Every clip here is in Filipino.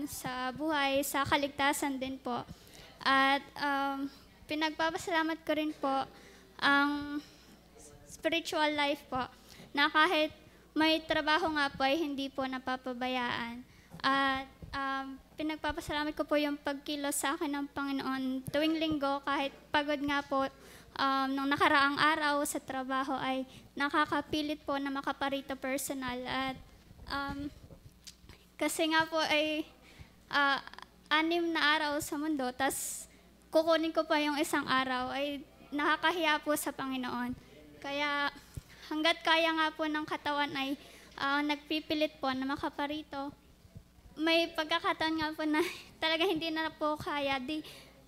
sa buhay, sa kaligtasan din po. At pinagpapasalamat ko rin po ang spiritual life po na kahit may trabaho nga po ay hindi po napapabayaan. At pinagpapasalamat ko po yung pagkilos sa akin ng Panginoon tuwing linggo kahit pagod nga po nung nakaraang araw sa trabaho ay nakakapilit po na makaparito personal. At kasi nga po ay 6 na araw sa mundo, tas kukunin ko pa yung isang araw, ay nakakahiya po sa Panginoon. Kaya hanggat kaya nga po ng katawan ay nagpipilit po na makaparito. May pagkakataon nga po na talaga hindi na po kaya,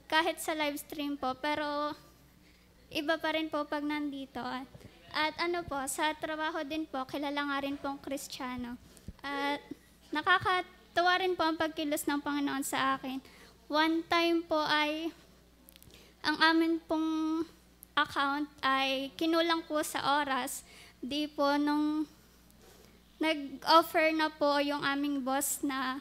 kahit sa live stream po, pero iba pa rin po pag nandito. At ano po, sa trabaho din po, kilala nga rin pong Kristiyano. At nakakatuwa rin po ang pagkilos ng Panginoon sa akin. One time po ay ang amin pong account ay kinulang po sa oras. Di po nung nag-offer na po yung aming boss na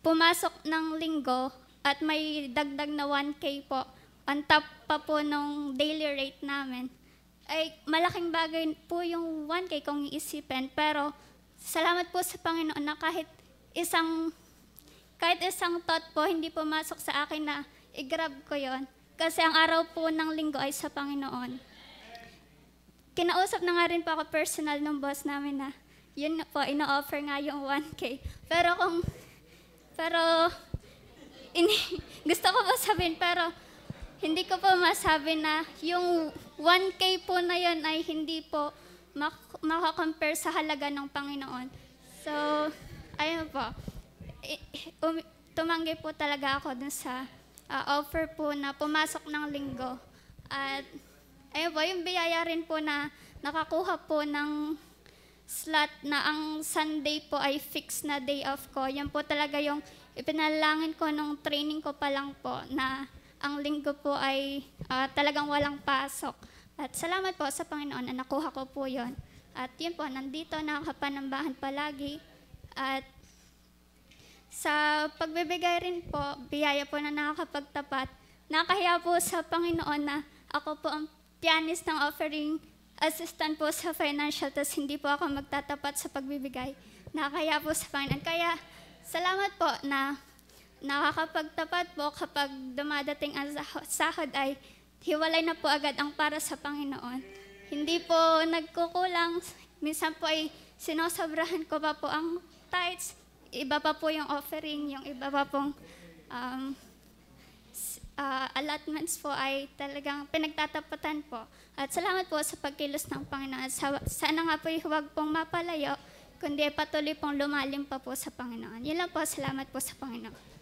pumasok ng linggo at may dagdag na 1K po on top pa po nung daily rate namin. Ay malaking bagay po yung 1K kung iisipin, pero salamat po sa Panginoon na kahit isang thought po hindi pumasok sa akin na i-grab ko yon. Kasi ang araw po ng linggo ay sa Panginoon. Kinausap na nga rin po ako personal ng boss namin na yun po, ino-offer nga yung 1K. Gusto ko po sabihin, pero hindi ko po masabi na yung 1K po na yun ay hindi po makakompare sa halaga ng Panginoon. So, ayun po. Tumanggi po talaga ako dun sa offer po na pumasok ng linggo. At ayun po, yung biyaya rin po na nakakuha po ng slot na ang Sunday po ay fixed na day off ko. Yan po talaga yung ipinalangin ko nung training ko pa lang po na ang linggo po ay talagang walang pasok. At salamat po sa Panginoon na nakuha ko po yon. At yun po, nandito nakakapanambahan palagi. At sa pagbibigay rin po, biyaya po na nakakapagtapat. Nakahiya po sa Panginoon na ako po ang pianist ng offering assistant po sa financial, tas hindi po ako magtatapat sa pagbibigay. Nakakahiya po sa Panginoon. Kaya salamat po na nakakapagtapat po kapag dumadating ang sahod ay hiwalay na po agad ang para sa Panginoon. Hindi po nagkukulang. Minsan po ay sinosobrahan ko pa po ang tithes. Iba pa po yung offering, yung iba pa pong allotments po ay talagang pinagtatapatan po. At salamat po sa pagkilos ng Panginoon. Sana nga po huwag pong mapalayo, kundi patuloy pong lumalim pa po sa Panginoon. Yun lang po, salamat po sa Panginoon.